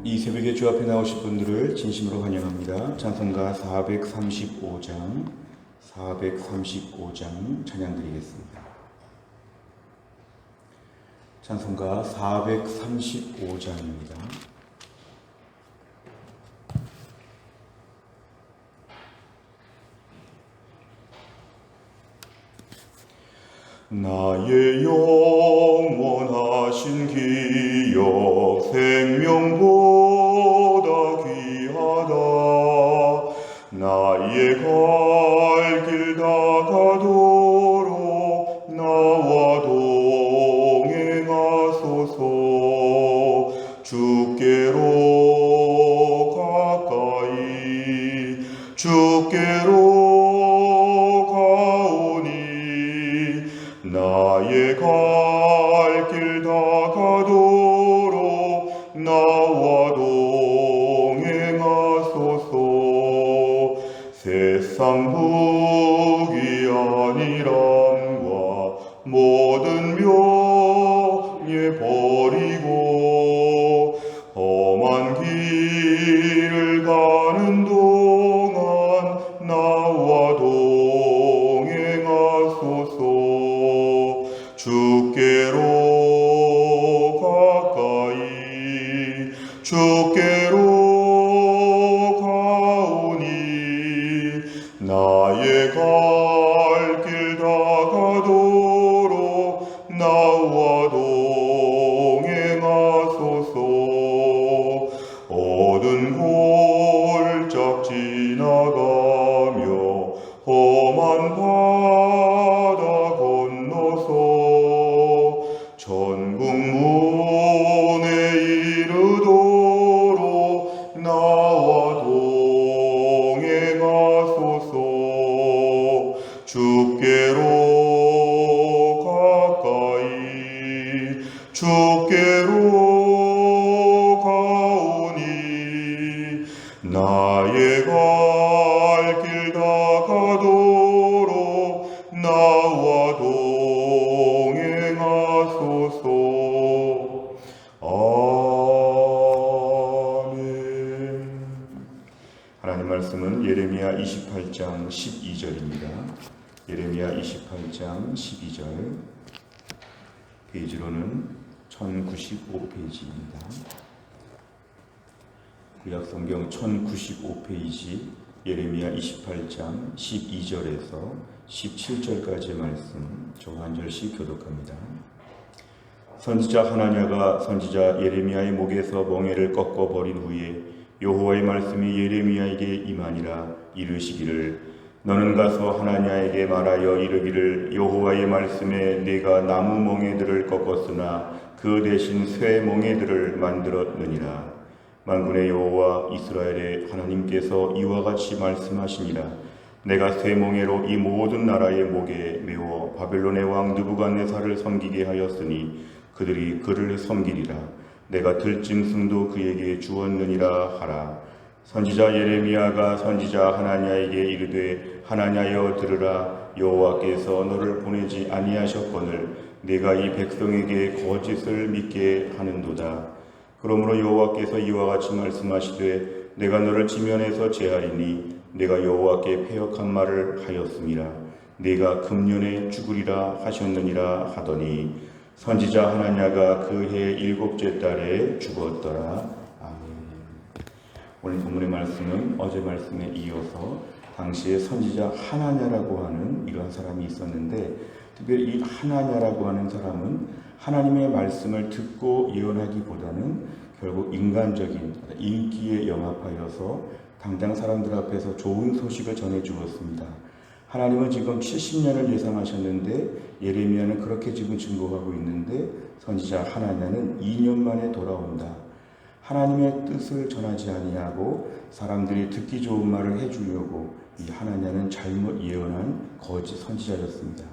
이 새벽에 주 앞에 나오실 분들을 진심으로 환영합니다. 찬송가 435장 찬양 드리겠습니다. 찬송가 435장입니다. 나의 영원하신 기억 생명보다 귀하다. 나의 갈 길 다가도록 나와 동행하소서. 주께로 가까이 주께로 나의 갈 길 다가도록 나와 동행하소서. 세상 부귀 안일함과 모든 명예 버리고 험한 길을 가는 동안 나와 동행하소서. 주께로 가까이 주께로 가오니 나의 갈 길 다가도록 나와 동행하소서. 어두운 골짝 지나가며 험한 바다 건너서 천국 문에 이르도록 나와 동행하소서. 주께로 가까이 주께로 가오니 나의 갈 길 다가도록 나와 동행하소서. 아멘. 하나님 말씀은 예레미야 28장 12절입니다. 예레미야 28장 12절, 페이지로는 1095페이지입니다. 구약성경 1095페이지 예레미야 28장 12절에서 17절까지의 말씀 저 한 절씩 교독합니다. 선지자 하나냐가 선지자 예레미야의 목에서 멍에를 꺾어버린 후에 여호와의 말씀이 예레미야에게 임하니라. 이르시기를 너는 가서 하나냐에게 말하여 이르기를 여호와의 말씀에 내가 나무 멍에들을 꺾었으나 그 대신 쇠 멍에들을 만들었느니라. 만군의 여호와 이스라엘의 하나님께서 이와 같이 말씀하시니라. 내가 쇠 멍에로 이 모든 나라의 목에 메워 바벨론의 왕 느부갓네살을 섬기게 하였으니 그들이 그를 섬기리라. 내가 들짐승도 그에게 주었느니라 하라. 선지자 예레미야가 선지자 하나냐에게 이르되 하나냐여 들으라. 여호와께서 너를 보내지 아니하셨거늘 내가 이 백성에게 거짓을 믿게 하는도다. 그러므로 여호와께서 이와 같이 말씀하시되 내가 너를 지면에서 제하리니 내가 여호와께 패역한 말을 하였음이라. 네가 금년에 죽으리라 하셨느니라 하더니 선지자 하나냐가 그 해 7째 달에 죽었더라. 아멘. 오늘 본문의 말씀은 어제 말씀에 이어서 당시에 선지자 하나냐라고 하는 이런 사람이 있었는데, 특별히 이 하나냐라고 하는 사람은 하나님의 말씀을 듣고 예언하기보다는 결국 인간적인 인기에 영합하여서 당장 사람들 앞에서 좋은 소식을 전해주었습니다. 하나님은 지금 70년을 예상하셨는데 예레미야는 그렇게 지금 증거하고 있는데 선지자 하나냐는 2년 만에 돌아온다. 하나님의 뜻을 전하지 아니하고 사람들이 듣기 좋은 말을 해주려고 이 하나냐는 잘못 예언한 거짓 선지자였습니다.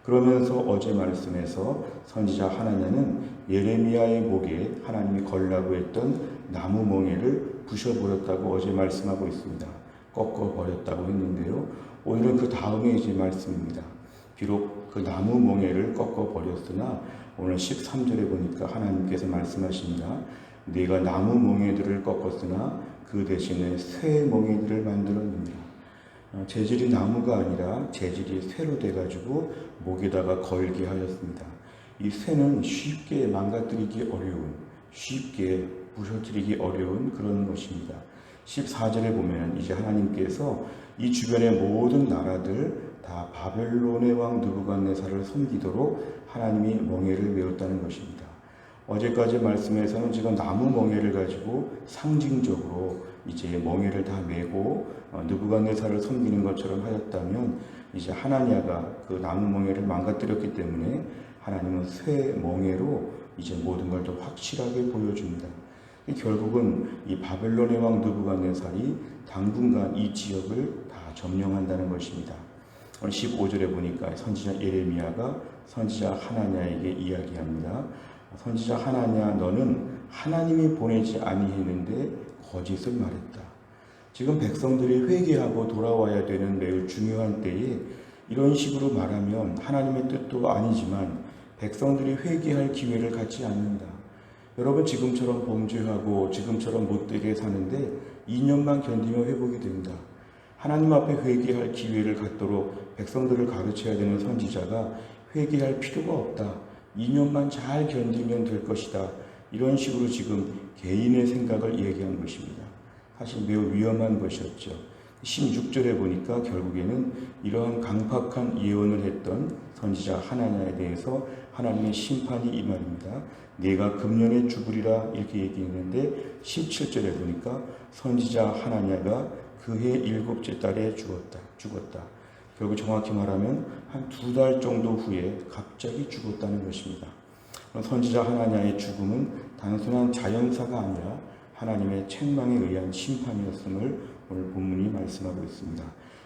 그러면서 어제 말씀에서 선지자 하나냐는 예레미야의 목에 하나님이 걸라고 했던 나무 멍에를 부셔버렸다고 어제 말씀하고 있습니다. 꺾어버렸다고 했는데요. 오늘은 그 다음에 이제 말씀입니다. 비록 그 나무 멍에를 꺾어버렸으나 오늘 13절에 보니까 하나님께서 말씀하십니다. 내가 나무 멍에들을 꺾었으나 그 대신에 쇠 멍에들을 만들었느니라. 재질이 나무가 아니라 재질이 쇠로 돼가지고 목에다가 걸게 하였습니다. 이 쇠는 쉽게 망가뜨리기 어려운, 쉽게 부서뜨리기 어려운 그런 것입니다. 14절에 보면 이제 하나님께서 이 주변의 모든 나라들 다 바벨론의 왕 느부갓네살을 섬기도록 하나님이 멍에를 메웠다는 것입니다. 어제까지 말씀에서는 지금 나무 멍에를 가지고 상징적으로 이제 멍에를 다 메고 느부갓네살을 섬기는 것처럼 하였다면, 이제 하나냐가 그 나무 멍에를 망가뜨렸기 때문에 하나님은 쇠 멍에로 이제 모든 걸 더 확실하게 보여줍니다. 결국은 이 바벨론의 왕 느부갓네살이 당분간 이 지역을 다 점령한다는 것입니다. 오늘 15절에 보니까 선지자 예레미야가 선지자 하나냐에게 이야기합니다. 선지자 하나냐, 너는 하나님이 보내지 아니했는데 거짓을 말했다. 지금 백성들이 회개하고 돌아와야 되는 매우 중요한 때에 이런 식으로 말하면 하나님의 뜻도 아니지만 백성들이 회개할 기회를 갖지 않는다. 여러분, 지금처럼 범죄하고 지금처럼 못되게 사는데 2년만 견디면 회복이 된다. 하나님 앞에 회개할 기회를 갖도록 백성들을 가르쳐야 되는 선지자가 회개할 필요가 없다. 2년만 잘 견디면 될 것이다. 이런 식으로 지금 개인의 생각을 얘기한 것입니다. 사실 매우 위험한 것이었죠. 16절에 보니까 결국에는 이러한 강팍한 예언을 했던 선지자 하나냐에 대해서 하나님의 심판이 이 말입니다. 내가 금년에 죽으리라 이렇게 얘기했는데 17절에 보니까 선지자 하나냐가 그해 7째 달에 죽었다. 결국 정확히 말하면 한 2달 정도 후에 갑자기 죽었다는 것입니다. 선지자 하나냐의 죽음은 단순한 자연사가 아니라 하나님의 책망에 의한 심판이었음을 오늘 본문이 말씀하고 있습니다.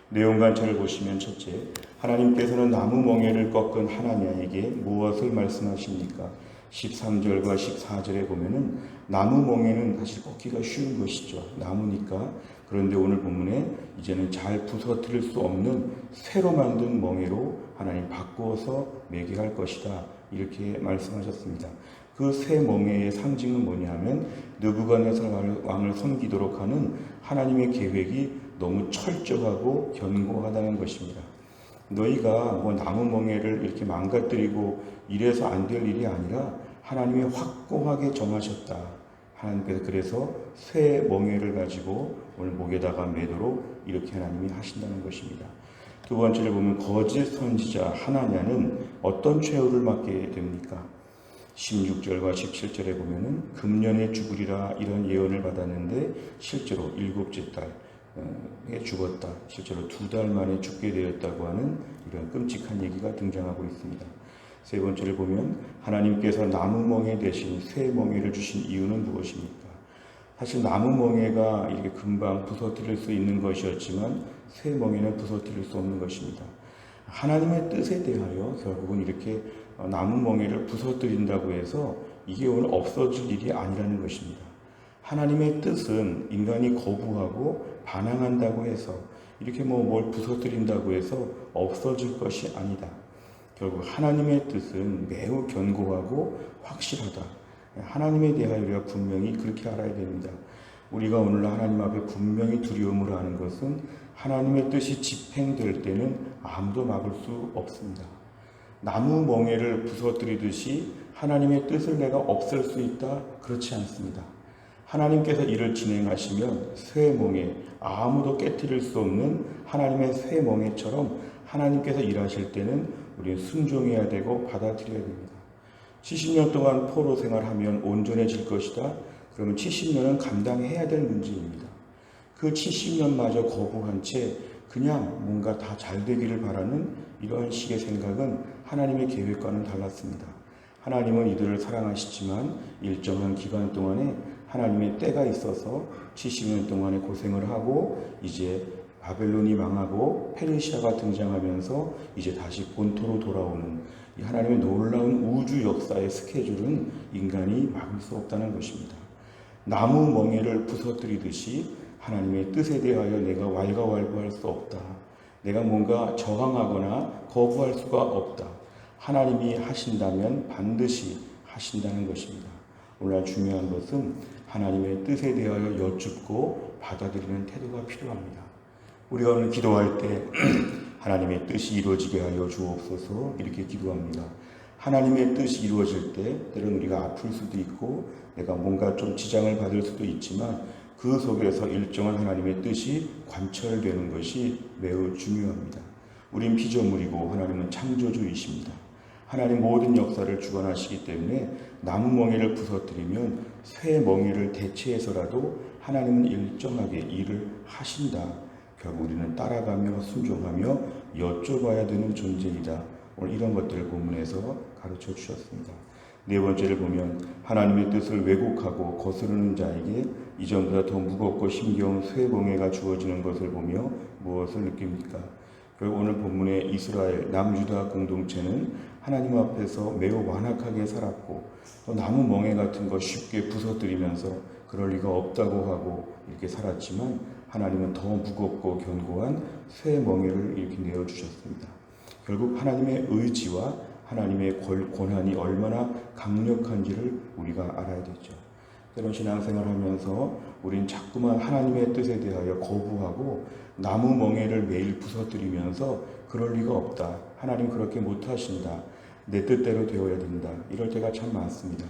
내용 관찰을 보시면, 첫째, 하나님께서는 나무 멍에를 꺾은 하나냐에게 무엇을 말씀하십니까? 13절과 14절에 보면은 나무 멍에는 사실 꺾기가 쉬운 것이죠. 나무니까. 그런데 오늘 본문에 이제는 잘 부서뜨릴 수 없는 새로 만든 멍에로 하나님 바꾸어서 매게 할 것이다. 이렇게 말씀하셨습니다. 그 새 멍에의 상징은 뭐냐 하면 느부갓네살 왕을 섬기도록 하는 하나님의 계획이 너무 철저하고 견고하다는 것입니다. 너희가 뭐 나무 멍에를 이렇게 망가뜨리고 이래서 안 될 일이 아니라 하나님이 확고하게 정하셨다. 하나님께서 그래서 새 멍에를 가지고 오늘 목에다가 매도록 이렇게 하나님이 하신다는 것입니다. 두 번째를 보면 거짓 선지자 하나냐는 어떤 최후를 맞게 됩니까? 16절과 17절에 보면은 금년에 죽으리라 이런 예언을 받았는데 실제로 7째 달에 죽었다. 실제로 2달 만에 죽게 되었다고 하는 이런 끔찍한 얘기가 등장하고 있습니다. 세 번째를 보면 하나님께서 나무 멍에 대신 새 멍에를 주신 이유는 무엇입니까? 사실 나무 멍에가 이렇게 금방 부서뜨릴 수 있는 것이었지만 새 멍에는 부서뜨릴 수 없는 것입니다. 하나님의 뜻에 대하여 결국은 이렇게 나무 멍에를 부서뜨린다고 해서 이게 오늘 없어질 일이 아니라는 것입니다. 하나님의 뜻은 인간이 거부하고 반항한다고 해서 이렇게 뭘 부서뜨린다고 해서 없어질 것이 아니다. 결국 하나님의 뜻은 매우 견고하고 확실하다. 하나님에 대하여 우리가 분명히 그렇게 알아야 됩니다. 우리가 오늘날 하나님 앞에 분명히 두려움을 하는 것은 하나님의 뜻이 집행될 때는 아무도 막을 수 없습니다. 나무 멍에를 부서뜨리듯이 하나님의 뜻을 내가 없앨 수 있다? 그렇지 않습니다. 하나님께서 일을 진행하시면 새 멍에, 아무도 깨트릴 수 없는 하나님의 새 멍에처럼 하나님께서 일하실 때는 우리는 순종해야 되고 받아들여야 됩니다. 70년 동안 포로 생활하면 온전해질 것이다. 그러면 70년은 감당해야 될 문제입니다. 그 70년마저 거부한 채 그냥 뭔가 다 잘 되기를 바라는 이런 식의 생각은 하나님의 계획과는 달랐습니다. 하나님은 이들을 사랑하시지만 일정한 기간 동안에 하나님의 때가 있어서 70년 동안의 고생을 하고 이제 바벨론이 망하고 페르시아가 등장하면서 이제 다시 본토로 돌아오는 이 하나님의 놀라운 우주 역사의 스케줄은 인간이 막을 수 없다는 것입니다. 나무 멍에를 부서뜨리듯이 하나님의 뜻에 대하여 내가 왈가왈부할 수 없다. 내가 뭔가 저항하거나 거부할 수가 없다. 하나님이 하신다면 반드시 하신다는 것입니다. 오늘날 중요한 것은 하나님의 뜻에 대하여 여쭙고 받아들이는 태도가 필요합니다. 우리가 오늘 기도할 때 하나님의 뜻이 이루어지게 하여 주옵소서 이렇게 기도합니다. 하나님의 뜻이 이루어질 때 때로는 우리가 아플 수도 있고 내가 뭔가 좀 지장을 받을 수도 있지만 그 속에서 일정한 하나님의 뜻이 관철되는 것이 매우 중요합니다. 우린 피조물이고 하나님은 창조주이십니다. 하나님 모든 역사를 주관하시기 때문에 나무 멍에를 부서뜨리면 새 멍에를 대체해서라도 하나님은 일정하게 일을 하신다. 결국 우리는 따라가며 순종하며 여쭤봐야 되는 존재이다. 오늘 이런 것들을 본문에서 가르쳐 주셨습니다. 네 번째를 보면 하나님의 뜻을 왜곡하고 거스르는 자에게 이전보다 더 무겁고 힘겨운 쇠 멍에가 주어지는 것을 보며 무엇을 느낍니까? 결국 오늘 본문의 이스라엘 남유다 공동체는 하나님 앞에서 매우 완악하게 살았고 또 나무 멍에 같은 거 쉽게 부서뜨리면서 그럴 리가 없다고 하고 이렇게 살았지만 하나님은 더 무겁고 견고한 쇠 멍에를 이렇게 내어주셨습니다. 결국 하나님의 의지와 하나님의 권한이 얼마나 강력한지를 우리가 알아야 되죠. 때론 신앙생활을 하면서 우린 자꾸만 하나님의 뜻에 대하여 거부하고 나무 멍에를 매일 부서뜨리면서 그럴 리가 없다. 하나님 그렇게 못하신다. 내 뜻대로 되어야 된다. 이럴 때가 참 많습니다.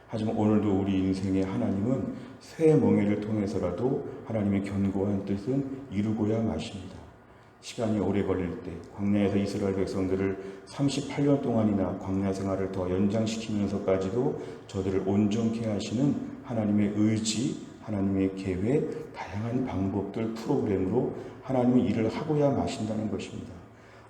하지만 오늘도 우리 인생의 하나님은 새 멍에를 통해서라도 하나님의 견고한 뜻은 이루고야 마십니다. 시간이 오래 걸릴 때 광야에서 이스라엘 백성들을 38년 동안이나 광야 생활을 더 연장시키면서까지도 저들을 온전케 하시는 하나님의 의지, 하나님의 계획, 다양한 방법들, 프로그램으로 하나님의 일을 하고야 마신다는 것입니다.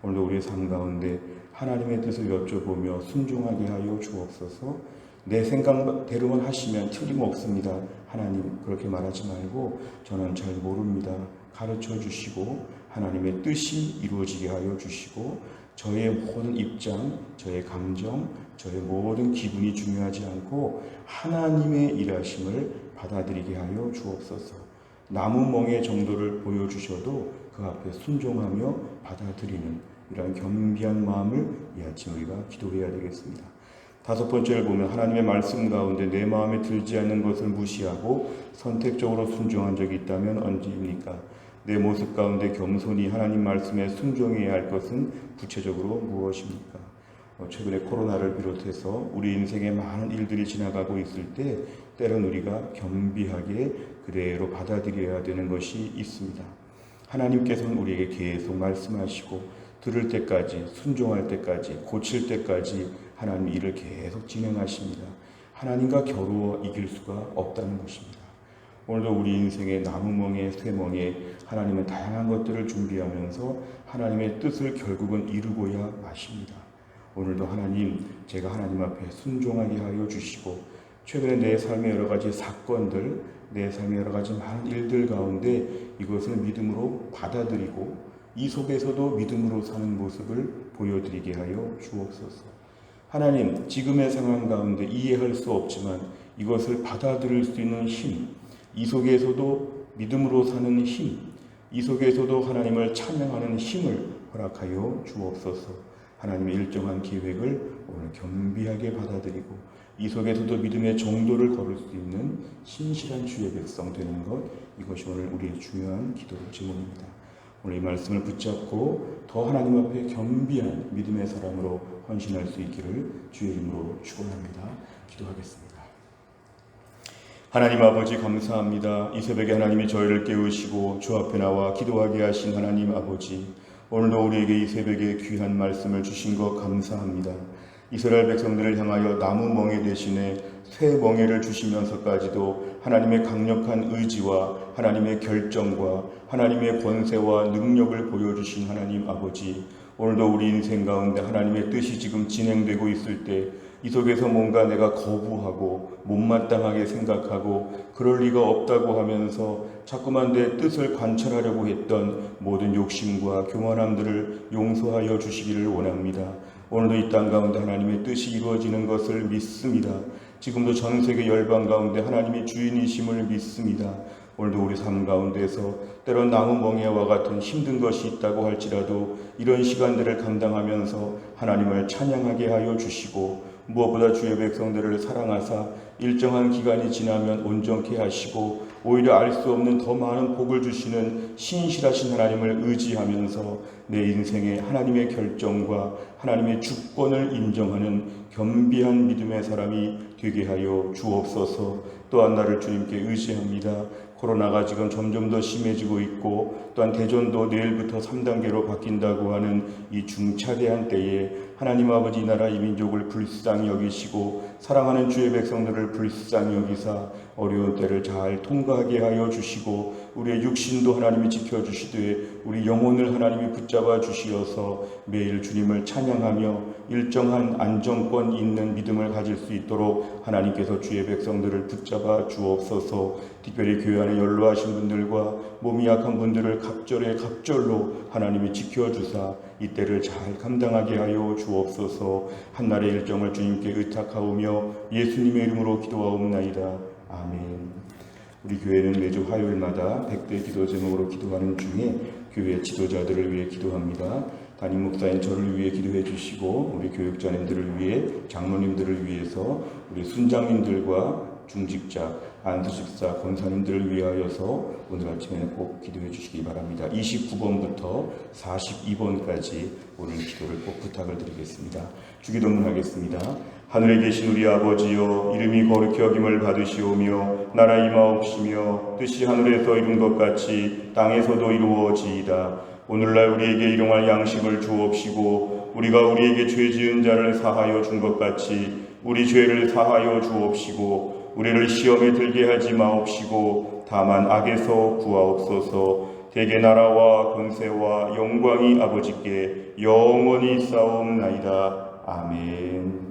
오늘도 우리의 삶 가운데 하나님의 뜻을 여쭤보며 순종하게 하여 주옵소서. 내 생각대로만 하시면 틀림없습니다. 하나님 그렇게 말하지 말고 저는 잘 모릅니다. 가르쳐 주시고 하나님의 뜻이 이루어지게 하여 주시고 저의 모든 입장, 저의 감정, 저의 모든 기분이 중요하지 않고 하나님의 일하심을 받아들이게 하여 주옵소서. 나무 멍에 정도를 보여주셔도 그 앞에 순종하며 받아들이는 이런 겸비한 마음을 이 아침 우리가 기도해야 되겠습니다. 다섯 번째를 보면 하나님의 말씀 가운데 내 마음에 들지 않는 것을 무시하고 선택적으로 순종한 적이 있다면 언제입니까? 내 모습 가운데 겸손히 하나님 말씀에 순종해야 할 것은 구체적으로 무엇입니까? 최근에 코로나를 비롯해서 우리 인생에 많은 일들이 지나가고 있을 때 때론 우리가 겸비하게 그대로 받아들여야 되는 것이 있습니다. 하나님께서는 우리에게 계속 말씀하시고 들을 때까지, 순종할 때까지, 고칠 때까지 하나님 일을 계속 진행하십니다. 하나님과 겨루어 이길 수가 없다는 것입니다. 오늘도 우리 인생의 나무멍에, 쇠멍에 하나님은 다양한 것들을 준비하면서 하나님의 뜻을 결국은 이루고야 마십니다. 오늘도 하나님, 제가 하나님 앞에 순종하게 하여 주시고 최근에 내 삶의 여러 가지 사건들, 내 삶의 여러 가지 많은 일들 가운데 이것을 믿음으로 받아들이고 이 속에서도 믿음으로 사는 모습을 보여드리게 하여 주옵소서. 하나님, 지금의 상황 가운데 이해할 수 없지만 이것을 받아들일 수 있는 힘, 이 속에서도 믿음으로 사는 힘, 이 속에서도 하나님을 찬양하는 힘을 허락하여 주옵소서. 하나님의 일정한 계획을 오늘 겸비하게 받아들이고 이 속에서도 믿음의 정도를 걸을 수 있는 신실한 주의 백성 되는 것, 이것이 오늘 우리의 중요한 기도 제목입니다. 오늘 이 말씀을 붙잡고 더 하나님 앞에 겸비한 믿음의 사람으로 헌신할 수 있기를 주의 이름으로 축원합니다. 기도하겠습니다. 하나님 아버지 감사합니다. 이 새벽에 하나님이 저희를 깨우시고 주 앞에 나와 기도하게 하신 하나님 아버지, 오늘도 우리에게 이 새벽에 귀한 말씀을 주신 것 감사합니다. 이스라엘 백성들을 향하여 나무 멍에 대신에 새 멍에를 주시면서까지도 하나님의 강력한 의지와 하나님의 결정과 하나님의 권세와 능력을 보여주신 하나님 아버지, 오늘도 우리 인생 가운데 하나님의 뜻이 지금 진행되고 있을 때 이 속에서 뭔가 내가 거부하고 못마땅하게 생각하고 그럴 리가 없다고 하면서 자꾸만 내 뜻을 관철하려고 했던 모든 욕심과 교만함들을 용서하여 주시기를 원합니다. 오늘도 이 땅 가운데 하나님의 뜻이 이루어지는 것을 믿습니다. 지금도 전 세계 열방 가운데 하나님이 주인이심을 믿습니다. 오늘도 우리 삶 가운데서 때론 나무 멍에와 같은 힘든 것이 있다고 할지라도 이런 시간들을 감당하면서 하나님을 찬양하게 하여 주시고 무엇보다 주의 백성들을 사랑하사 일정한 기간이 지나면 온전케 하시고 오히려 알 수 없는 더 많은 복을 주시는 신실하신 하나님을 의지하면서 내 인생에 하나님의 결정과 하나님의 주권을 인정하는 겸비한 믿음의 사람이 되게 하여 주옵소서. 또한 나를 주님께 의지합니다. 코로나가 지금 점점 더 심해지고 있고 또한 대전도 내일부터 3단계로 바뀐다고 하는 이 중차대한 때에 하나님 아버지 나라 이 민족을 불쌍히 여기시고 사랑하는 주의 백성들을 불쌍히 여기사 어려운 때를 잘 통과하게 하여 주시고 우리의 육신도 하나님이 지켜주시되 우리 영혼을 하나님이 붙잡아 주시어서 매일 주님을 찬양하며 일정한 안정권 있는 믿음을 가질 수 있도록 하나님께서 주의 백성들을 붙잡아 주옵소서. 특별히 교회 안에 연로하신 분들과 몸이 약한 분들을 갑절로 하나님이 지켜주사 이때를 잘 감당하게 하여 주옵소서. 한날의 일정을 주님께 의탁하오며 예수님의 이름으로 기도하옵나이다. 아멘. 우리 교회는 매주 화요일마다 100대 기도 제목으로 기도하는 중에 교회 지도자들을 위해 기도합니다. 담임 목사인 저를 위해 기도해 주시고 우리 교육자님들을 위해 장로님들을 위해서 우리 순장님들과 중직자, 안수집사, 권사님들을 위하여서 오늘 아침에는 꼭 기도해 주시기 바랍니다. 29번부터 42번까지 오늘 기도를 꼭 부탁을 드리겠습니다. 주기도문 하겠습니다. 하늘에 계신 우리 아버지여, 이름이 거룩히 여김을 받으시오며 나라 임하옵시며 뜻이 하늘에서 이룬 것 같이 땅에서도 이루어지이다. 오늘날 우리에게 일용할 양식을 주옵시고 우리가 우리에게 죄 지은 자를 사하여 준 것 같이 우리 죄를 사하여 주옵시고 우리를 시험에 들게 하지 마옵시고 다만 악에서 구하옵소서. 대개 나라와 권세와 영광이 아버지께 영원히 싸움나이다. 아멘.